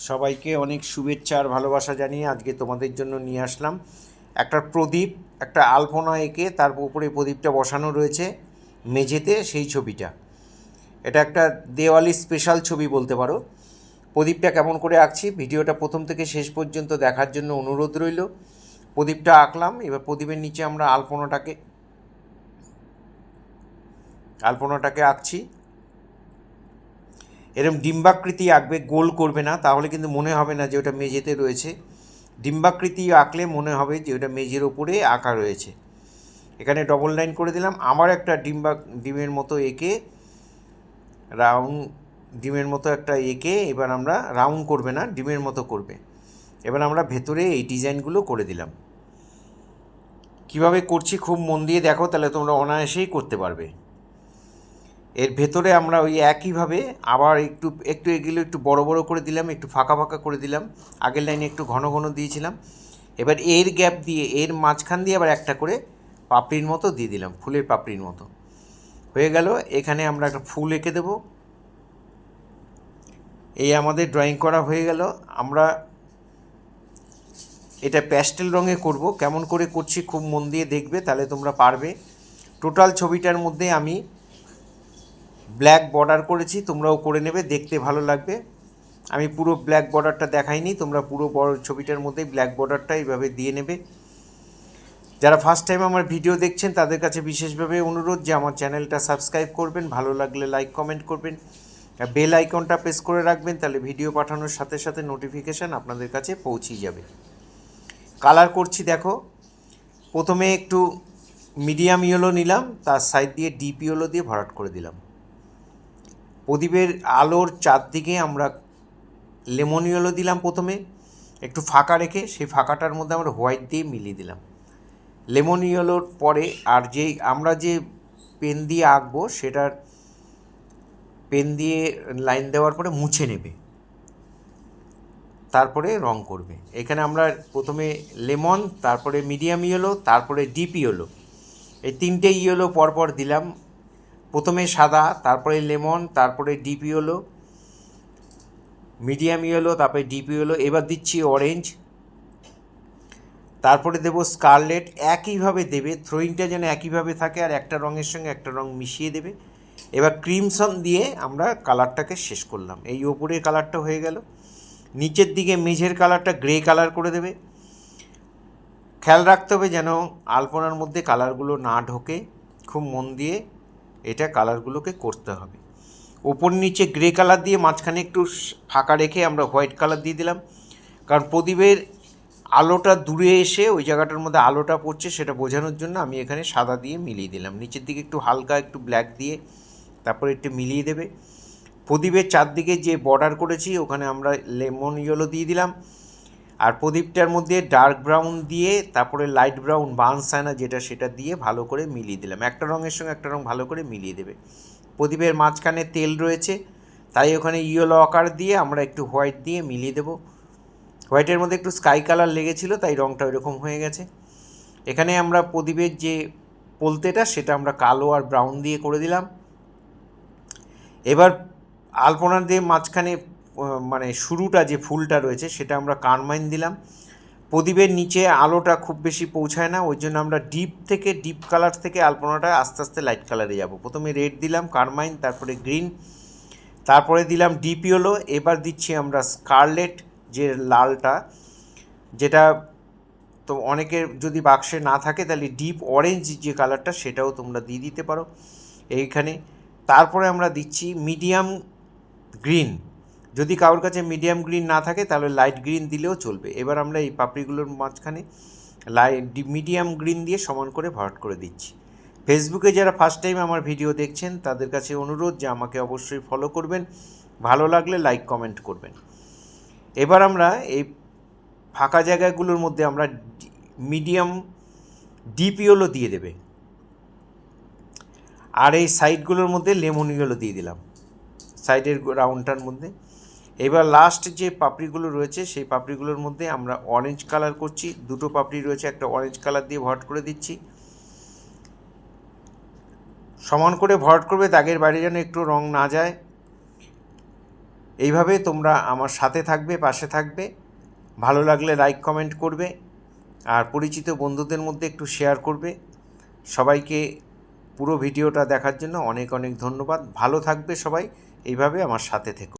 সবাইকে অনেক শুভেচ্ছা আর ভালোবাসা জানিয়ে আজকে তোমাদের জন্য নিয়ে আসলাম একটা প্রদীপ, একটা আলপনা এঁকে তার উপরে প্রদীপটা বসানো রয়েছে মেঝেতে। সেই ছবিটা, এটা একটা দেওয়ালি স্পেশাল ছবি বলতে পারো। প্রদীপটা কেমন করে আঁকছি ভিডিওটা প্রথম থেকে শেষ পর্যন্ত দেখার জন্য অনুরোধ রইল। প্রদীপটা আঁকলাম, এবার প্রদীপের নিচে আমরা আলপনাটাকে আঁকছি। এরকম ডিম্বাকৃতি আঁকবে, গোল করবে না, তাহলে কিন্তু মনে হবে না যে ওটা মেঝেতে রয়েছে। ডিম্বাকৃতি আঁকলে মনে হবে যে ওটা মেঝের ওপরে আঁকা রয়েছে। এখানে ডবল লাইন করে দিলাম। আবার একটা ডিমের মতো এঁকে রাউন্ড, ডিমের মতো একটা এঁকে এবার আমরা রাউন্ড করবে না, ডিমের মতো করবে। এবার আমরা ভেতরে এই ডিজাইনগুলো করে দিলাম। কিভাবে করছি খুব মন দিয়ে দেখো, তাহলে তোমরা অনায়াসেই করতে পারবে। এর ভেতরে আমরা ওই একইভাবে আবার একটু একটু এগুলো একটু বড় বড় করে দিলাম, একটু ফাঁকা ফাঁকা করে দিলাম। আগের লাইনে একটু ঘন ঘন দিয়েছিলাম। এবার এর গ্যাপ দিয়ে, এর মাঝখান দিয়ে আবার একটা করে পাপড়ির মতো দিয়ে দিলাম, ফুলের পাপড়ির মতো হয়ে গেল। এখানে আমরা একটা ফুল এঁকে দেবো। এই আমাদের ড্রয়িং করা হয়ে গেল। আমরা এটা প্যাস্টেল রঙে করব। কেমন করে করছি খুব মন দিয়ে দেখবে, তাহলে তোমরা পারবে। টোটাল ছবিটার মধ্যে আমি ব্ল্যাক বর্ডার করেছি, তোমরাও করে নেবে, দেখতে ভালো লাগবে। আমি পুরো ব্ল্যাক বর্ডারটা দেখাইনি, তোমরা পুরো বড় ছবিটার মধ্যেই ব্ল্যাক বর্ডারটা এইভাবে দিয়ে নেবে। যারা ফার্স্ট টাইম আমার ভিডিও দেখছেন তাদের কাছে বিশেষভাবে অনুরোধ যে আমার চ্যানেলটা সাবস্ক্রাইব করবেন, ভালো লাগলে লাইক কমেন্ট করবেন, বেল আইকনটা প্রেস করে রাখবেন, তাহলে ভিডিও পাঠানোর সাথে সাথে নোটিফিকেশান আপনাদের কাছে পৌঁছে যাবে। কালার করছি দেখো। প্রথমে একটু মিডিয়াম ইয়েলো নিলাম, তার সাইড দিয়ে ডিপ ইয়েলো দিয়ে ভরাট করে দিলাম। প্রদীপের আলোর চারদিকে আমরা লেমন ইয়েলো দিলাম প্রথমে, একটু ফাঁকা রেখে সেই ফাঁকাটার মধ্যে আমরা হোয়াইট দিয়ে মিলিয়ে দিলাম। লেমন ইয়েলোর পরে আর আমরা যে পেন দিয়ে আঁকবো সেটার পেন দিয়ে লাইন দেওয়ার পরে মুছে নেবে, তারপরে রং করবে। এখানে আমরা প্রথমে লেমন, তারপরে মিডিয়াম ইয়েলো, তারপরে ডিপ ইয়েলো, এই তিনটে ইয়েলো পরপর দিলাম। প্রথমে সাদা, তারপরে লেমন, তারপরে ডিপ ইয়েলো, মিডিয়াম ইয়েলো, তারপরে ডিপ ইয়েলো। এবার দিচ্ছি অরেঞ্জ, তারপরে দেব স্কারলেট। একইভাবে দেবে, থ্রোয়িংটা যেন একইভাবে থাকে আর একটা রঙের সঙ্গে একটা রঙ মিশিয়ে দেবে। এবার ক্রিমসন দিয়ে আমরা কালারটাকে শেষ করলাম। এই ওপরের কালারটা হয়ে গেল। নিচের দিকে মেঝের কালারটা গ্রে কালার করে দেবে। খেয়াল রাখতে হবে যেন আলপনার মধ্যে কালারগুলো না ঢোকে, খুব মন দিয়ে এটা কালারগুলোকে করতে হবে। ওপর নিচে গ্রে কালার দিয়ে মাঝখানে একটু ফাঁকা রেখে আমরা হোয়াইট কালার দিয়ে দিলাম, কারণ প্রদীপের আলোটা দূরে এসে ওই জায়গাটার মধ্যে আলোটা পড়ছে সেটা বোঝানোর জন্য আমি এখানে সাদা দিয়ে মিলিয়ে দিলাম। নিচের দিকে একটু হালকা একটু ব্ল্যাক দিয়ে তারপরে একটু মিলিয়ে দেবে। প্রদীপের চারদিকে যে বর্ডার করেছি ওখানে আমরা লেমন ইয়েলো দিয়ে দিলাম, আর প্রদীপটার মধ্যে ডার্ক ব্রাউন দিয়ে তারপরে লাইট ব্রাউন বার্নসাইনা যেটা সেটা দিয়ে ভালো করে মিলিয়ে দিলাম। একটা রঙের সঙ্গে একটা রঙ ভালো করে মিলিয়ে দেবে। প্রদীপের মাঝখানে তেল রয়েছে, তাই ওখানে ইয়েলো আকার দিয়ে আমরা একটু হোয়াইট দিয়ে মিলিয়ে দেবো। হোয়াইটের মধ্যে একটু স্কাই কালার লেগেছিলো, তাই রঙটা ওইরকম হয়ে গেছে। এখানে আমরা প্রদীপের যে পোলতেটা সেটা আমরা কালো আর ব্রাউন দিয়ে করে দিলাম। এবার আলপনার দিয়ে মাঝখানে মানে শুরুটা যে ফুলটা রয়েছে সেটা আমরা কারমাইন দিলাম। প্রদীপের নিচে আলোটা খুব বেশি পৌঁছায় না, ওই জন্য আমরা ডিপ কালার থেকে আলপনাটা আস্তে আস্তে লাইট কালারে যাব। প্রথমে রেড দিলাম কারমাইন, তারপরে গ্রিন, তারপরে দিলাম ডিপ ইয়েলো। এবার দিচ্ছি আমরা স্কারলেট, যে লালটা, যেটা তো অনেকের যদি বাক্সে না থাকে তাহলে ডিপ অরেঞ্জ যে কালারটা সেটাও তোমরা দিয়ে দিতে পারো এইখানে। তারপরে আমরা দিচ্ছি মিডিয়াম গ্রিন, যদি কারোর কাছে মিডিয়াম গ্রিন না থাকে তাহলে লাইট গ্রিন দিলেও চলবে। এবার আমরা এই পাপড়িগুলোর মাঝখানে মিডিয়াম গ্রিন দিয়ে সমান করে ভরাট করে দিচ্ছি। ফেসবুকে যারা ফার্স্ট টাইম আমার ভিডিও দেখছেন তাদের কাছে অনুরোধ যে আমাকে অবশ্যই ফলো করবেন, ভালো লাগলে লাইক কমেন্ট করবেন। এবার আমরা এই ফাঁকা জায়গাগুলোর মধ্যে আমরা মিডিয়াম ডিপ ইয়েলো দিয়ে দেবে, আর এই সাইডগুলোর মধ্যে লেমন ইয়েলো দিয়ে দিলাম সাইডের রাউন্ডটার মধ্যে। এবার লাস্ট যে পাপড়িগুলো রয়েছে সেই পাপড়িগুলোর মধ্যে আমরা অরেঞ্জ কালার করছি। দুটো পাপড়ি রয়েছে, একটা অরেঞ্জ কালার দিয়ে ভরাট করে দিচ্ছি। সমান করে ভরাট করবে, দাগের বাইরে যেন একটু রং না যায়। এইভাবে তোমরা আমার সাথে থাকবে, পাশে থাকবে। ভালো লাগলে লাইক কমেন্ট করবে, আর পরিচিত বন্ধুদের মধ্যে একটু শেয়ার করবে। সবাইকে পুরো ভিডিওটা দেখার জন্য অনেক অনেক ধন্যবাদ। ভালো থাকবে সবাই, এইভাবে আমার সাথে থেকো।